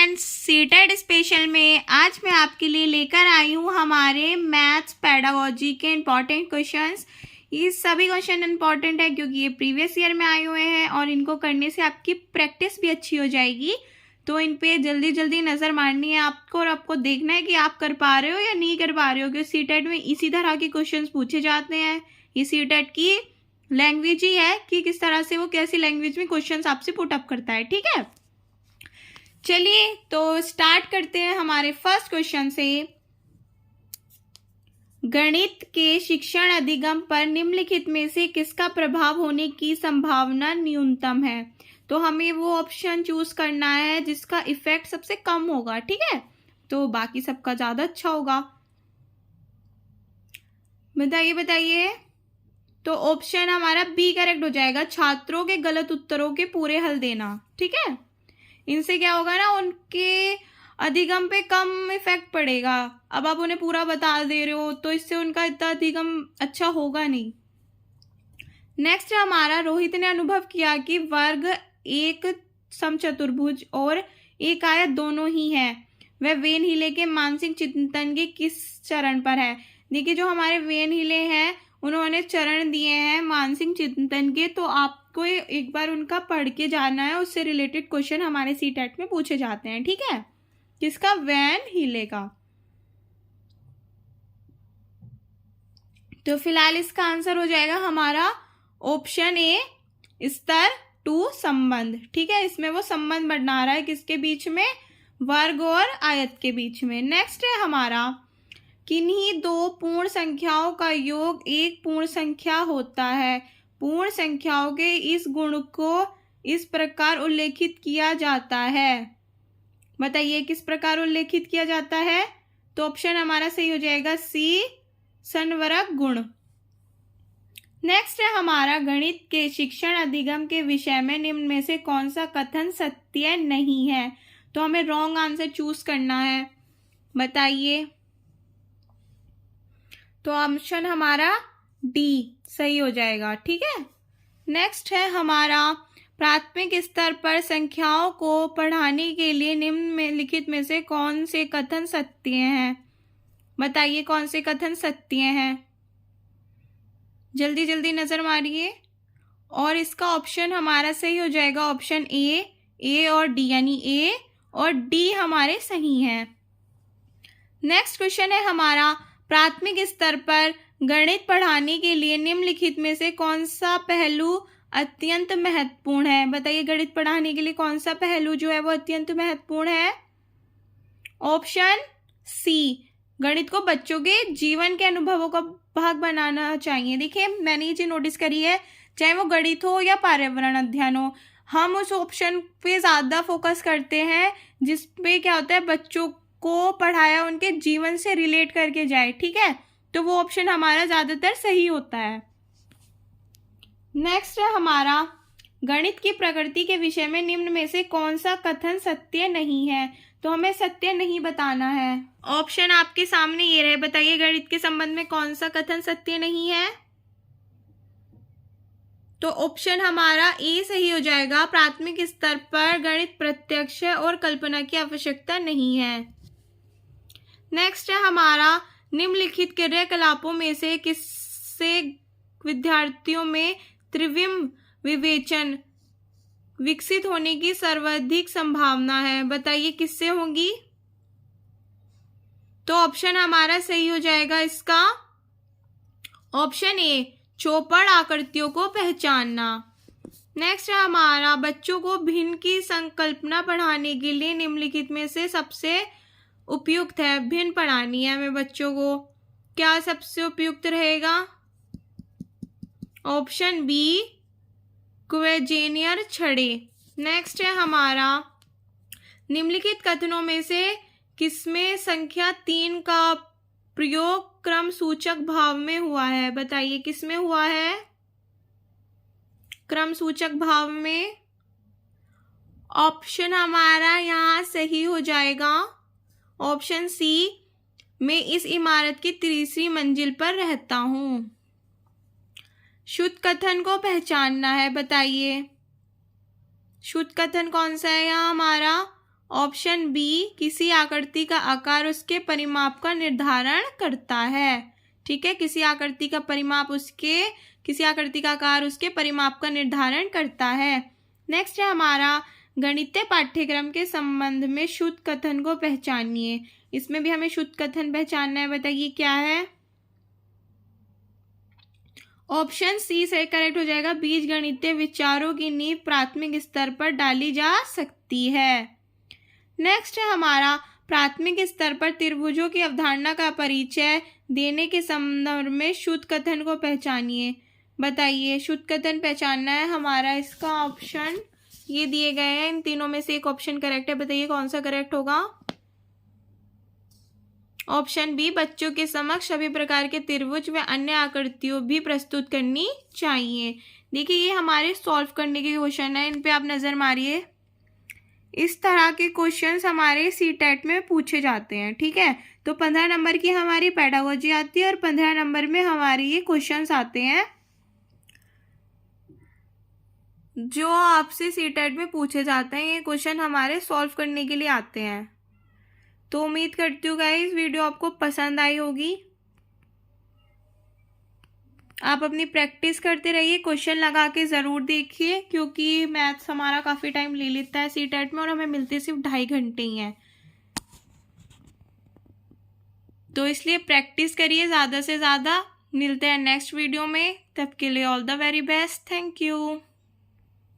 Friends, CTET special में आज मैं आपके लिए लेकर आई हूँ हमारे मैथ्स पेडागोजी के इम्पॉर्टेंट क्वेश्चंस। ये सभी क्वेश्चन इम्पॉर्टेंट है क्योंकि ये प्रीवियस ईयर में आए हुए हैं और इनको करने से आपकी प्रैक्टिस भी अच्छी हो जाएगी। तो इन पे जल्दी जल्दी नज़र मारनी है आपको और आपको देखना है कि आप कर पा रहे हो या नहीं कर पा रहे हो, क्योंकि सीटेट में इसी तरह के क्वेश्चन पूछे जाते हैं। ये सीटेट की लैंग्वेज ही है कि किस तरह से वो कैसी लैंग्वेज में क्वेश्चन आपसे पुट अप करता है। ठीक है, चलिए तो स्टार्ट करते हैं हमारे फर्स्ट क्वेश्चन से। गणित के शिक्षण अधिगम पर निम्नलिखित में से किसका प्रभाव होने की संभावना न्यूनतम है? तो हमें वो ऑप्शन चूज करना है जिसका इफेक्ट सबसे कम होगा। ठीक है, तो बाकी सबका ज्यादा अच्छा होगा। बताइए बताइए। तो ऑप्शन हमारा बी करेक्ट हो जाएगा, छात्रों के गलत उत्तरों के पूरे हल देना। ठीक है, इनसे क्या होगा ना, उनके अधिगम पे कम इफेक्ट पड़ेगा। अब आप उन्हें पूरा बता दे रहे हो तो इससे उनका इतना अधिगम अच्छा होगा नहीं। नेक्स्ट है हमारा, रोहित ने अनुभव किया कि वर्ग एक समचतुर्भुज और एक आयत दोनों ही है। वह वेन हीले के मानसिक चिंतन के किस चरण पर है? देखिए, जो हमारे वेन हीले हैं उन्होंने चरण दिए हैं मानसिक चिंतन के, तो आपको एक बार उनका पढ़ के जाना है। उससे रिलेटेड क्वेश्चन हमारे सीटेट में पूछे जाते हैं। ठीक है, किसका? वैन हीले का। तो फिलहाल इसका आंसर हो जाएगा हमारा ऑप्शन ए, स्तर 2 संबंध। ठीक है, इसमें वो संबंध बना रहा है किसके बीच में? वर्ग और आयत के बीच में। नेक्स्ट है हमारा, किन्हीं दो पूर्ण संख्याओं का योग एक पूर्ण संख्या होता है। पूर्ण संख्याओं के इस गुण को इस प्रकार उल्लेखित किया जाता है। बताइए किस प्रकार उल्लेखित किया जाता है? तो ऑप्शन हमारा सही हो जाएगा सी, संवरक गुण। नेक्स्ट है हमारा, गणित के शिक्षण अधिगम के विषय में निम्न में से कौन सा कथन सत्य नहीं है? तो हमें रॉन्ग आंसर चूज करना है। बताइए। तो ऑप्शन हमारा डी सही हो जाएगा। ठीक है, नेक्स्ट है हमारा, प्राथमिक स्तर पर संख्याओं को पढ़ाने के लिए निम्नलिखित में से कौन से कथन सत्य हैं? बताइए कौन से कथन सत्य हैं? जल्दी जल्दी नजर मारिए। और इसका ऑप्शन हमारा सही हो जाएगा ऑप्शन ए और डी, यानी ए और डी हमारे सही हैं। नेक्स्ट क्वेश्चन है हमारा, प्राथमिक स्तर पर गणित पढ़ाने के लिए निम्नलिखित में से कौन सा पहलू अत्यंत महत्वपूर्ण है? बताइए गणित पढ़ाने के लिए कौन सा पहलू जो है वो अत्यंत महत्वपूर्ण है? ऑप्शन सी, गणित को बच्चों के जीवन के अनुभवों का भाग बनाना चाहिए। देखिए, मैंने ये चीज नोटिस करी है, चाहे वो गणित हो या पर्यावरण अध्ययन हो, हम उस ऑप्शन पे ज्यादा फोकस करते हैं जिसपे क्या होता है, बच्चों को पढ़ाया उनके जीवन से रिलेट करके जाए। ठीक है, तो वो ऑप्शन हमारा ज्यादातर सही होता है। नेक्स्ट है हमारा, गणित की प्रकृति के विषय में निम्न में से कौन सा कथन सत्य नहीं है? तो हमें सत्य नहीं बताना है। ऑप्शन आपके सामने ये रहे, बताइए गणित के संबंध में कौन सा कथन सत्य नहीं है? तो ऑप्शन हमारा ए सही हो जाएगा, प्राथमिक स्तर पर गणित प्रत्यक्ष और कल्पना की आवश्यकता नहीं है। नेक्स्ट है हमारा, निम्नलिखित क्रियाकलापों में से किससे विद्यार्थियों में त्रिविम विवेचन विकसित होने की सर्वाधिक संभावना है? बताइए किससे होगी? तो ऑप्शन हमारा सही हो जाएगा इसका ऑप्शन ए, चौपड़ आकृतियों को पहचानना। नेक्स्ट है हमारा, बच्चों को भिन्न की संकल्पना पढ़ाने के लिए निम्नलिखित में से सबसे उपयुक्त है? भिन्न पढ़ानी है हमें बच्चों को, क्या सबसे उपयुक्त रहेगा? ऑप्शन बी, क्वेजेनियर छड़े। नेक्स्ट है हमारा, निम्नलिखित कथनों में से किसमें संख्या 3 का प्रयोग क्रम सूचक भाव में हुआ है? बताइए किसमें हुआ है? क्रम सूचक भाव में। ऑप्शन हमारा यहाँ सही हो जाएगा ऑप्शन सी, मैं इस इमारत की तीसरी मंजिल पर रहता हूँ। शुद्ध कथन को पहचानना है। बताइए शुद्ध कथन कौन सा है यहाँ हमारा? ऑप्शन बी, किसी आकृति का आकार उसके परिमाप का निर्धारण करता है। ठीक है, किसी आकृति का आकार उसके परिमाप का निर्धारण करता है। नेक्स्ट है हमारा गणितीय पाठ्यक्रम के संबंध में शुद्ध कथन को पहचानिए। इसमें भी हमें शुद्ध कथन पहचानना है। बताइए क्या है? ऑप्शन सी सही करेक्ट हो जाएगा। बीजगणितीय विचारों की नींव प्राथमिक स्तर पर डाली जा सकती है। नेक्स्ट है हमारा प्राथमिक स्तर पर त्रिभुजों की अवधारणा का परिचय देने के संदर्भ में शुद्ध कथन को पहचानिए। बताइए, शुद्ध कथन पहचानना है हमारा। इसका ऑप्शन ये दिए गए हैं, इन तीनों में से एक ऑप्शन करेक्ट है। बताइए कौन सा करेक्ट होगा? ऑप्शन बी, बच्चों के समक्ष सभी प्रकार के त्रिभुज व अन्य आकृतियों भी प्रस्तुत करनी चाहिए। देखिए ये हमारे सॉल्व करने के क्वेश्चन है, इन पे आप नज़र मारिए। इस तरह के क्वेश्चंस हमारे सीटेट में पूछे जाते हैं। ठीक है, तो 15 नंबर की हमारी पेडागोजी आती है और 15 नंबर में हमारी ये क्वेश्चंस आते हैं जो आपसे सीटेट में पूछे जाते हैं। ये क्वेश्चन हमारे सॉल्व करने के लिए आते हैं। तो उम्मीद करती हूँ गाइस वीडियो आपको पसंद आई होगी। आप अपनी प्रैक्टिस करते रहिए, क्वेश्चन लगा के ज़रूर देखिए, क्योंकि मैथ्स हमारा काफ़ी टाइम ले लेता है सीटेट में और हमें मिलते सिर्फ 2.5 घंटे ही हैं। तो इसलिए प्रैक्टिस करिए ज़्यादा से ज़्यादा। मिलते हैं नेक्स्ट वीडियो में, तब के लिए all the very best. Thank you.